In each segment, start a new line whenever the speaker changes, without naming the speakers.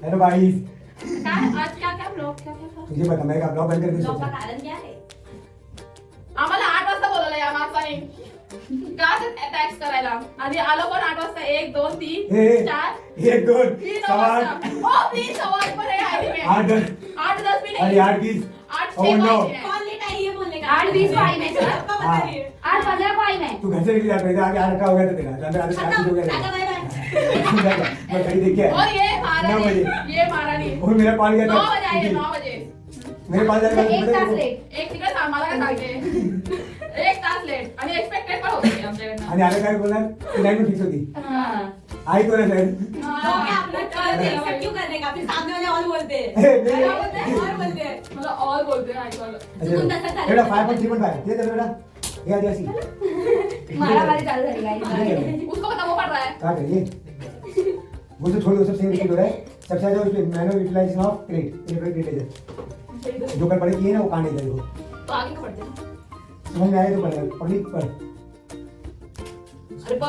Hello guys,
आज क्या क्या ब्लॉग क्या क्या
तुझे पता मैं का ब्लॉग बंद कर
ब्लॉग
सोचा
का कारण क्या है? आम्हाला 8 वाजता बोलवलं या माणसाने का टॅक्स करायला आणि आलो पण 8 वाजता 1 2 3 4
एक दोन
3
सवाल
हो 3 सवाल पण है आई में
8 10
8 10 भी
अरे
नहीं
8 20
8
Oh,
6
no.
कौन लेट आई है बोलने का
8 20 टाइम है सर,
हाँ।
8 15 टाइम है।
तू घर से निकल जा पहले आगे 8 हो गया था तेरा अंदर आधे रात हो गया
टाटा बाय बाय
मैं खड़ी देख के आया।
और ये मारा
9
नहीं
बजे
ये मारा नहीं
और मेरा पाल गया
9 बजे आइए 9 बजे
मेरे पास जाने का
एक तास लेट।
एक तिकडे आम्हाला काय सांगते 1 तास लेट आणि एक्सपेक्टेड पण होते आमच्याकडनं
आणि आले काय बोलणार ती लाईन फिक्स होती
हाँ।
आई तो ना सर
क्यों करने का फिर सामने वाले और बोलते हैं
नहीं।
और बोलते हैं मतलब और बोलते हैं ऐसा
एवढा 5.3.5 ते तर बेटा हे आदिवासी
मारामारी चालू झाली गाइस।
उसको पता वो पढ़ रहा है
क्या करिए वो तो छोड़ दो सब सेम रिपीट हो रहा है सबसे ज्यादा उसमें manual utilisation of credit electric जो कर पड़ेगी ना वो कहां नहीं जाएगा
तो आगे का पढ़ते हैं
समझ में आया तो पढ़ पब्लिक पढ़
अरे बस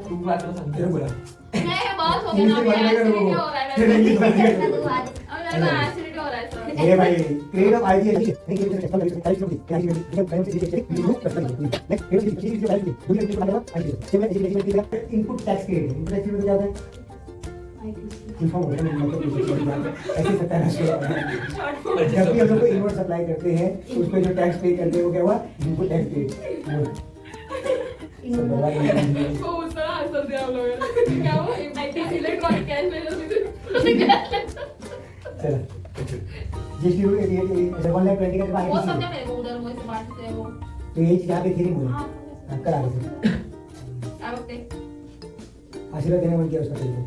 तू बात कर
तेरे बोला
नहीं बस हो गया ना अभी एसिडिटी हो रहा है
तेरे
मेरे
इंग्लिश पढ़
ना
के
तू आज
को मेरे को एसिडिटी हो रहा है सर
ये भाई क्रेडिट ऑफ आईडी है नहीं ये तो कल टाइप कर दी क्या ये करेंट से चेक लुक कर सकते हैं नेक्स्ट क्रेडिट की चीज वैल्यू दूसरे चीज बना आईडी सिमिलर एजुकेशन का input tax credit input tax में क्या होता है इन्फॉर्म होता है मतलब ऐसे सत्यानाश किया जब भी हम लोग को इनवर्ट सप्लाई करते हैं तो उस पे जो टैक्स पे करते हैं वो क्या हुआ इनपुट टैक्स क्रेडिट
वो उस तरह आंसर दिया हम लोगों ने क्या वो इलेक्ट्रॉनिक कैश में
चलो जीएसटी रूल ये ऐसे 120 का
वो
आगे
समझा मेरे को उधर वो इस बात से वो
तो ये चीज यहाँ पे थी मुझे
हाँ
अंकल आगे से
क्या बोलते
आशीर्वाद देने मन किया उसका तेरे को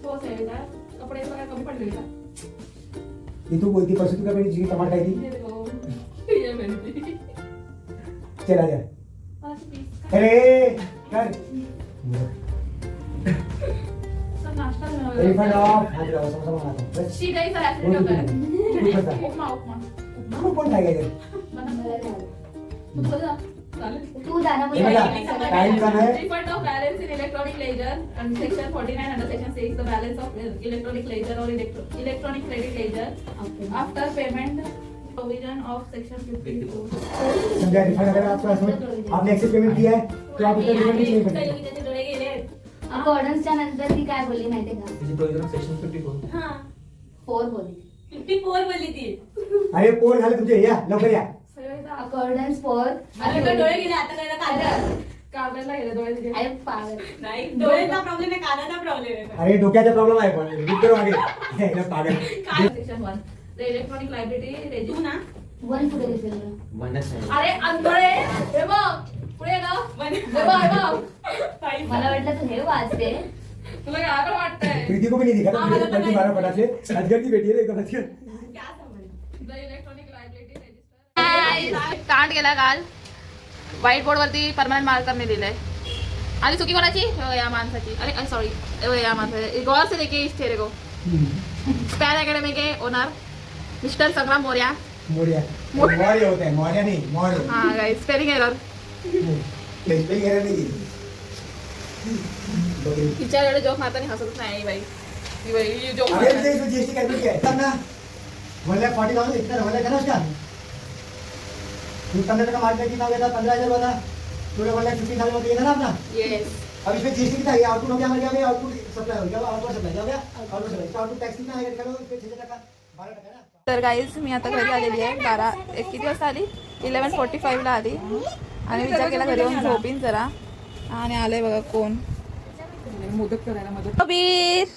हो सही कपड़े वगैरह कमी पड़ गई था
ये तू बोलती परसों तू क्या मेरी जी टमाटर खाई थी
ये देखो ये मेरी थी
चला जा
बस प्लीज
अरे कर
सर नाश्ता
रिफंड ऑफ हाथ लगाओ समोसा मंगाता हूँ बस
शी गई सर एसिडिटी होता है
कुछ पता
उपमा उपमा
वो कौन खाएगा इधर
तू बोल ना चालेल
तू जाना
ये बता टाइम का है
Refund of balance in electronic ledger and section 49 under section 6 the balance of electronic ledger or electronic credit ledger after payment provision of section 54
समझा रिफंड अगर आपके पास में आपने एक्सेस पेमेंट किया है तो आप उसका रिफंड नहीं करेंगे
अकॉर्डन्सच्या नंतर ती काय बोलली माहितीये का?
तुझी प्रोविजन सेक्शन 54
हां
4 बोलली.
54 बोलली ती
अरे पोर झालं तुमचे या लवकर या
अकॉर्डन्स 4.
अरे का डोळे गेले आता काय काढलं काढायला गेले डोळे तिथे
अरे पागल.
नाही डोळ्याचा प्रॉब्लेम आहे कानाचा प्रॉब्लेम आहे
अरे डोक्याचा प्रॉब्लेम आहे पण रीड करू मागे हे ना पागल
section 1 the electronic liability register ना
1 पुढे दिसेल.
वनच नाही
अरे अंधळे हे बघ पुढे ना हे बघ
मला वाटलं तू हे वाचते.
तुला काय बरं वाटतंय
प्रीति को भी नहीं दिखा था
हाँ,
मुझे पलटी मारा फटा से अजगर की बेटी है एकदम अजगर
क्या समज द इलेक्ट्रॉनिक लायबिलिटी रजिस्टर कांड गेला काल व्हाईट बोर्ड वरती परमनंट मार्करने लिहिलंय आणि चुकी कोणाची या माणसाची अरे सॉरी या माणसाची गौर से देखिए इस चेहरे को स्पैन एकेडमी के ओनर मिस्टर संग्राम मौर्य
मोरिया मौर्य होते हैं मौर्य नहीं मौर्य
हाँ guys spelling error
spelling error नहीं
तिच्याकडे जोक मारताना हसतच नाही बाई ही बाई जोक
अरे मुझे इसमें जीएसटी कैलकुलेट किया है तब ना 1,40,000 इतना वाला था ना उसका तू 15% मार्केट कितना हो गया था 15,000 हुआ था पूरे 1,50,000 हो गया ना अपना
येस
अब इसमें जीएसटी कितना है आउटपुट हो गया हमारे यहाँ आउटपुट सप्लाई हो गया आउटपुट सप्लाई क्या हो गया आउटपुट सप्लाई इसका आउटपुट टैक्स कितना आएगा निकालो इस पे 6% 12% ना
तर गाईज मी आता घरी आलेली आहे 12 किती वाजता आली 11:45 ला आली आणि विचार केला घरी येऊन झोपीन जरा आणि आले बघा कोण
मदत करायला मदत
कबीर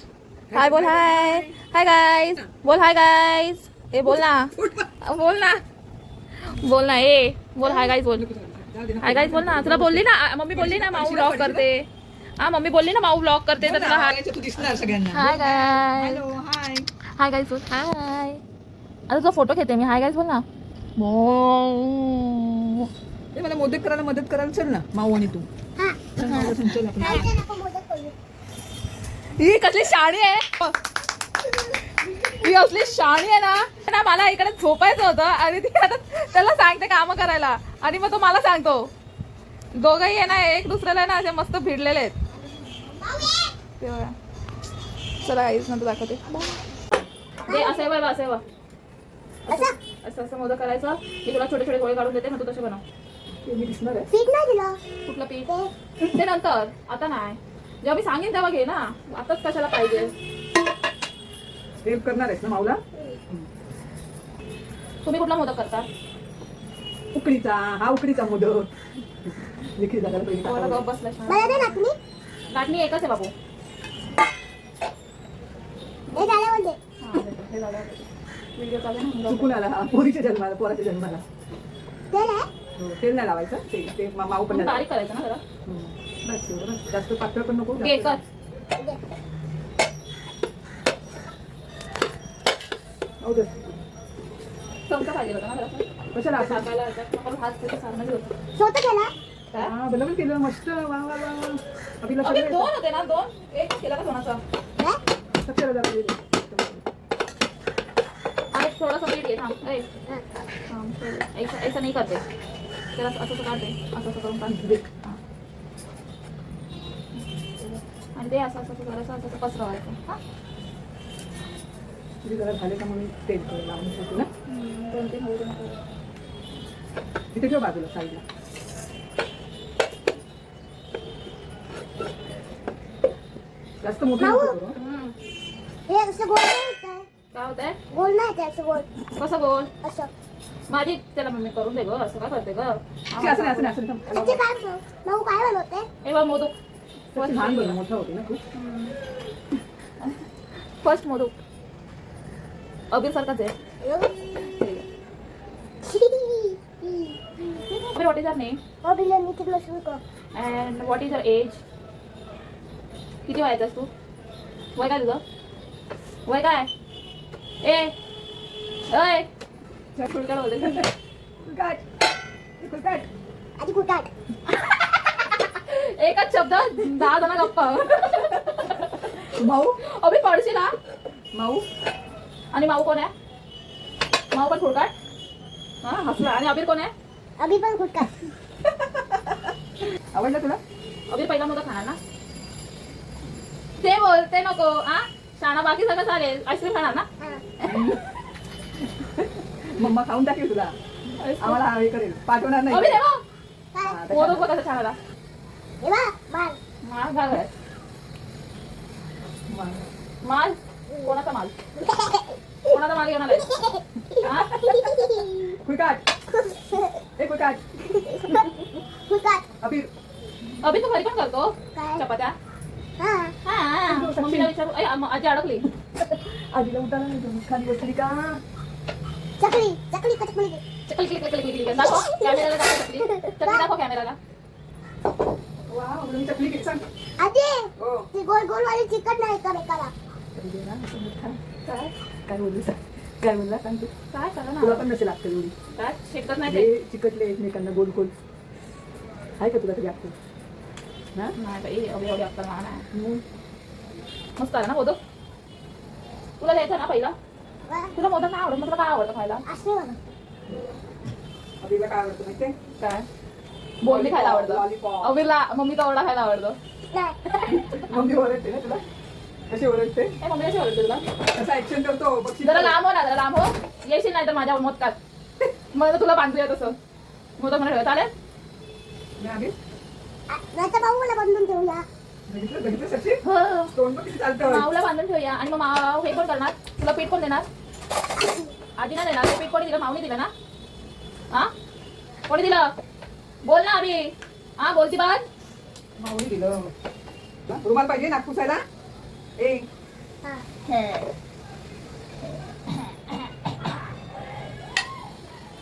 हाय बोल हाय हाय गाईज बोल हाय गाईज ए बोल ना बोल ना बोल ना ए बोल हाय गाईज बोल हाय गाईज बोल ना तुला बोलली ना मम्मी बोलली ना माऊ ब्लॉग करते हा मम्मी बोलली ना माऊ ब्लॉग करते तर तुला हाय
तू दिसणार सगळ्यांना
हाय गाय
हॅलो हाय
हाय गाईज बोल हाय आता तुझा फोटो घेते मी हाय गाईज बोल ना
ए मला मदत करायला चल ना माऊ आणि तू चल आपण
ही कसली शाणी आहे ही असली शाणी आहे ना मला इकडे झोपायचं होतं आणि ती आता त्याला सांगते काम करायला आणि मग तो मला सांगतो दोघंही आहे ना एक दुसऱ्याला ना असे मस्त भिडलेले आहेत ते बघा चला आईच नंतर दाखवते ते असं आहे बा असं आहे बा असं असं मोदक करायचं मी तुला छोटे छोटे गोळे काढून देते मग तू तसे बनव
ते मी दिसणार आहे.
पीठ नाही दिलं
कुठलं पीठ ते नंतर आता नाही जेव्हा मी सांगेन तेव्हा घे ना आताच कशाला पाहिजे
हेल्प करणार आहेस ना माऊला?
तुम्ही कुठला मोदक करता
उकडीचा, हा उकडीचा मोदक. निखिल दादाला पहिले
मला
टाकावं.
गप बसला
मला दे नातनी
लाटणी एकच आहे बाबू
हे झाल्यावर दे
हा, देते. हे झालं व्हिडिओ चालू आहे ना
चुकून आला हा पोरीच्या जन्माला, पोराच्या जन्माला.
तेल आहे
हो, तेल नाही लावायचं, ते माऊ पण नाही
बारीक करायचं ना जरा
लावायचं. बस एवढं. जास्त पातळ पण नको,
घे
जास्त-
कर
दे
हो दे.
चमचा पाहिजे होता ना जरा
कशाला असं?
सारखायला ह्याच्यात आपण हात त्याच्या सारखं होतं
स्वतः केला
काय
हा बरोबर केलं, मस्त. वा वा वा. अभिला
अबे
सगळं
दोन होते ना दोन एक केला का सोनाचा
काय
सत्तर जरा दिले.
आणि थोडासा मीठ घे थांब ऐ थांब ऐसा नाही करते त्याला असं असं काढते असं असं करून काढते हा. आणि ते असं असं करायचं असं असं पसरवायचं हा
तुझी जरा झाले का म्हणून तेल थोडं लावून ठेवते ना.
2-3 हळदी नको
तिथे ठेव बाजूला साईडला. जास्त मोठं नको करू, हं.
हे असं गोल नाही होत आहे
काय होतंय
गोल नाही ते असं गोल
कसं बोल
असं
माझी त्याला मम्मी करून दे ग असं काय करते ग
ते असं नाही, असं नाही, असं नाही.
त्याचे काय भाऊ काय बनवते
हे बघ मोदक
त्याची लहान बनव, मोठं होते ना खूप.
फर्स्ट मोदक अबीर सारखाच आहे what is your name
अभिनंदन किती मशहूर कर
and what is your age किती वयाचा आहेस तू वय काय तुझं वय काय ए अय फुलकाड बोलते
काट. इकडे काट.
आधी कुठाट
एकच शब्द 10 जण गप्पा
माऊ,
अबी पडशील हा
माऊ.
आणि माऊ कोण आहे माऊ पण फुलकाट हा हसला आणि अबीर कोण आहे
अभि पण कुठाट
आवडलं तुला?
अबीर पहिला मोदक खाणार ना ते बोलते नको हा शाणा बाकी सगळं चालेल आईस्क्रीम खाणार ना
मम्मा खाऊन टाकेल तुला, आम्हाला हे करेल, पाठवणार
अबी
नाही.
दे मग.
काय
हा, तसं.
मोदक बघ कसं छान आला
हे बा माल
माल घाल घाल. माल कोणाचा माल कोणाचा माल घेणार आहे हा?
कुठे काट. ए कुठे काट.
कुठाट
अभिर.
अबी तू घरी पण करतो
काय
चपात्या
हा
हा मम्मीला विचारू ऐ, आजी अडकली
आजीला उठायला नाही जमत, खाली बसली का?
चकली चकली का चकली
चकली क्लिक क्लिक क्लिक क्लिक दाखव कॅमेराला दाखव चकली चकली दाखव कॅमेराला
वा, मी चकली केली, सांग.
आधी
हो.
ती गोल गोल वाली चिकट नाही का बेकाला
कधी दे ना, असं मीठ खा. काय बोलली सांग. काय बोलला सांग तू.
काय करा
तुला
ना
पण नसेल लागतं एवढी.
काय शिकत नाही ते
हे चिकटले एकमेकांना गोल गोल. आहे का तुला तरी लागतं? हा?
नाही बाई एवढी एवढी अक्कल मला नाही
मग
मस्त आहे ना मोदक तुला द्यायचं ना पहिला तुला मोदक नाही आवडत मग तुला काय आवडतं खायला
असं बघा
अभिला काय आवडतं माहितीये?
काय बोलणी खायला आवडतं
Lollipop.
अबीला मम्मीचा ओरडा खायला आवडतो
नाही
मम्मी ओरडते ना तुला? कशी ओरडते?
ए मम्मी कशी आवडते तुला
कसा ऍक्शन करतो बघशील.
जरा लांब हो ना जरा लांब हो येशील नाही तर माझ्या मोदकात मला तुला बांधूया तसं मोदक मला ठेवा चालेल
मी आधी
नाहीतर भाऊ मला बंधून ठेवूया
बघितलं बघितलं सचिन?
हो
तोंड बघ किती चालतं.
माऊला बांधून ठेवूया आणि मग माव हे कोण करणार तुला पीठ कोण देणार आजी नाही देणार ते पीठ कोणी दिलं माऊने दिलं ना हा कोणी दिलं बोल ना अभि हा बोलती बात
माऊली दिलं. हा, रुमाल पाहिजे नाक पुसायला? ए
हा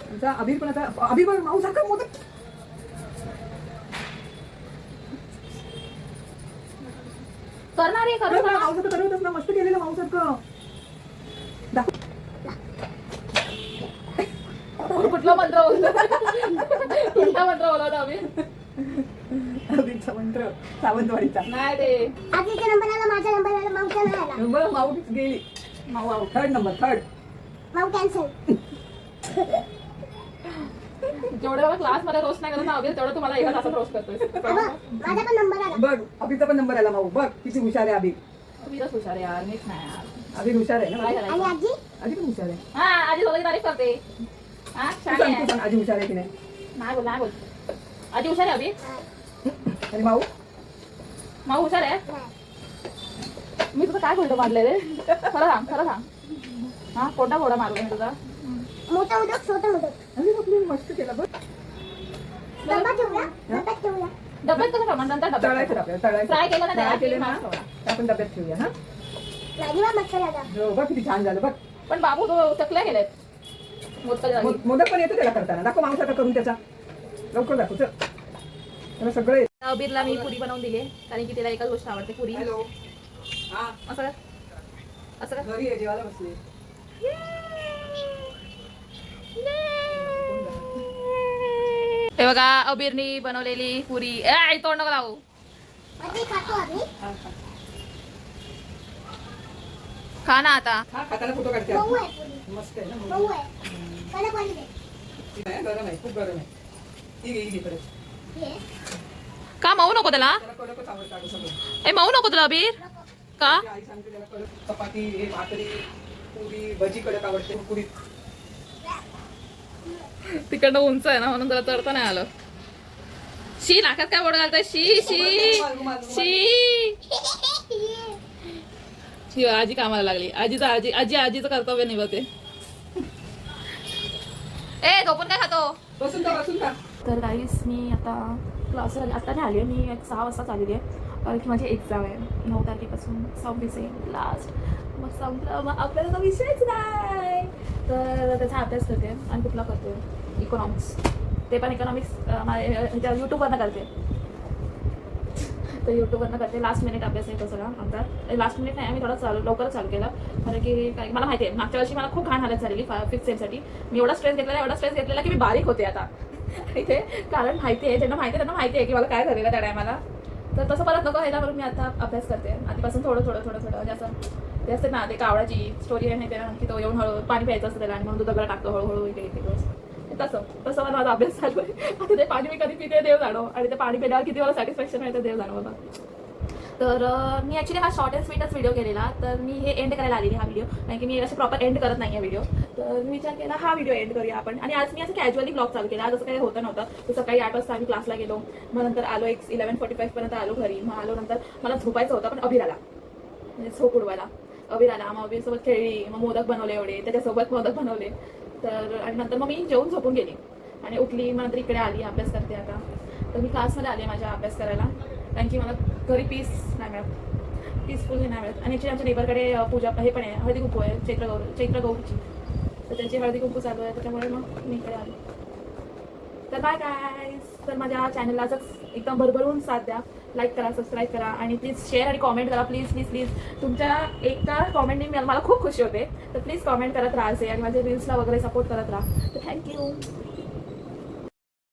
तुमचा अभिर पण आता अभिर पण माऊ सारखा मोदक.
करणार आहे करू का?
माऊ सारखं करतच ना, मस्त केलेलं माऊ सारखं. दाखव.
कुठला मंत्र बोलतो कुठला मंत्र बोलवतो अभि
अभिरचा मंत्र सावंतवाडीचा.
नाही ते
आधीचा नंबर आला माझा नंबर आला माऊचा नाही आला
बरं माऊ गेली.
माऊ आऊ
थर्ड नंबर, थर्ड.
माऊ कॅन्सल
जेवढं मला क्लास मध्ये रोस्ट नाही करत ना अभि तेवढं तुम्हाला एका तासात रोस्ट करतोय
माझा पण नंबर आला
बघ अभिरचा पण नंबर आला माऊ. बघ किती हुशार आहे अभिर.
तुम्हीच हुशार आहे यार, मीच नाही यार.
आधी हुशार आहे ना
काय
माझी?
करायचं?
आधी पण हुशार आहे.
हा, आजी स्वतःची तारीफ करते. हा,
तू
छान
सांग,
आहे.
तू सांग, आधी हुशार आहे की नाही?
नाही बोल, नाही बोल. आजी हुशार आहे अभि.
आणि भाऊ?
माऊ हुशार आहे. मी तुझं काय खोटं मारलंय रे? खरं सांग, खरं सांग. हा, कोणता घोडा मारला मी तुझा?
मोठा मोदक छोटा मोदक
अरे बापरे, मस्त केला बघ.
डबा ठेवला डब्यात ठेवला
डब्यात कसं ठेवणार? नंतर
तळायचं
डब्यात
आपल्याला, तळायचं.
फ्राय केलं ना
फ्राय
त्याला,
केले ना
मास्क ठेवला.
ते आपण डब्यात ठेवूया. हा
मॅगी वा मसाला दा
हो, बघ किती छान झालं बघ.
पण बाबू तो चकल्या गेलेत मोदकाच्या जागी.
मोदक पण येतो त्याला करताना. दाखव माणूस आता करून त्याचा. लवकर दाखव चल. त्याला सगळं येतं.
अबीरला मी पुरी बनवून दिली कारण की तिला एकच गोष्ट आवडते, पुरी.
हॅलो. हा,
असं कर. असं कर.
घरी आहे, जेवायला बसले.
हे बघा अबीरनी बनवलेली पुरी. ए तोंड नको लावू.
आधी खातो आम्ही
हा, खा.
खा ना आता.
हा, खाताना फोटो काढते.
मऊ आहे पुरी
मस्त आहे ना.
मऊ आहे मला पाणी दे
नाही, गरम आहे, खूप गरम आहे. ही घे परत.
हे
का मऊ नको त्याला?
त्याला कडकच आवडतं अगं सगळं.
ए मऊ नको तुला अबीर का?
ती आई सांगते त्याला कडक. चपाती, हे भाकरी, पुरी, भजी कडक आवडते. पुरी
तिकडनं उंच आहे ना म्हणून त्याला चढता नाही आलं. शी, नाकात काय बोट घालताय? शी शी शी. शी, आजी कामाला लागली. आजीचं कर्तव्य निभवते. ए झोपून काय खातो?
बसून का.
तर गाईस मी आता क्लासवर आली. आता नाही आली आहे मी, 6 वाजता आलेली आहे कारण की माझी एक्झाम आहे 9 तारखेपासून. 26 आहे लास्ट. मग संपलं, मग आपल्याला तर विषयच नाही. तर त्याचा अभ्यास करते आणि कुठला करते इकॉनॉमिक्स. ते पण इकॉनॉमिक्स ह्याच्या यूट्यूबवरनं करते. तर यूट्यूबवरनं करते. लास्ट मिनिट अभ्यास आहे तो सगळा. आता लास्ट मिनिट नाही, आम्ही थोडं लवकरच चालू केलं कारण की काय मला माहिती आहे मागच्या वर्षी मला खूप घाण हालत झालेली 5th सेमसाठी. मी एवढा स्ट्रेस घेतलेला की मी बारीक होते आता इथे. कारण माहिती आहे, ज्यांना त्यांना माहिती आहे की मला काय झालेलं त्या टायमाला. तर तसं परत नको व्हायला म्हणून मी आता अभ्यास करते आधीपासून थोडं म्हणजे असं ते असते ना, ते कावळाची स्टोरी आहे माहिती आहे की तो येऊन हळू पाणी प्यायचं असतं त्याला आणि म्हणून तो दगड टाकतो हळूहळू इथे तसं मला माझा अभ्यास चालू आहे. आता ते पाणी मी कधी पिते देव जाणो, आणि ते पाणी पिल्यावर किती मला सॅटिस्फॅक्शन मिळतं देव जाणो बाबा. तर मी ॲक्च्युली हा शॉर्ट अँड स्वीटच व्हिडिओ केलेला. तर मी हे एंड करायला आलेली हा व्हिडिओ, कारण की मी असे प्रॉपर एंड करत नाही आहे व्हिडिओ. तर मी विचार केला हा व्हिडिओ एंड करूया आपण. आणि आज मी असं कॅज्युअली ब्लॉग चालू केला. आज असं काही होतं नव्हतं. तर सकाळी 8 वाजता आम्ही क्लासला गेलो, मग नंतर आलो 11:45 पर्यंत आलो घरी. मग आलो नंतर मला झोपायचं होतं पण अबीर आला, म्हणजे झोप उडवायला अबीर आला. मग अबीरसोबत खेळली, मग मोदक बनवले एवढे, त्याच्यासोबत मोदक बनवले. तर आणि नंतर मग मी जेवून झोपून गेली आणि उठली. मग नंतर इकडे आली, अभ्यास करते आता. तर मी क्लासमध्ये आले माझ्या अभ्यास करायला कारण की मला घरी पीस नाही मिळत, पीसफुल हे नाही मिळत. आणि ॲक्च्युली आमच्या नेबरकडे पूजा हे पण आहे, हळदी कुंकू आहे चैत्र गौरीची. तर त्यांची हळदी कुंकू चालू आहे, त्याच्यामुळे मग मी इकडे आले. तर बाय गाईज. तर माझ्या चॅनलला असंच एकदम भरभरून साथ द्या. लाईक करा, सबस्क्राईब करा आणि प्लीज शेअर आणि कॉमेंट करा. प्लीज तुमच्या एका कॉमेंटने मला खूप खुशी होते. तर प्लीज कॉमेंट करत राहा असे आणि माझ्या रील्सला वगैरे सपोर्ट करत राहा. तर थँक्यू.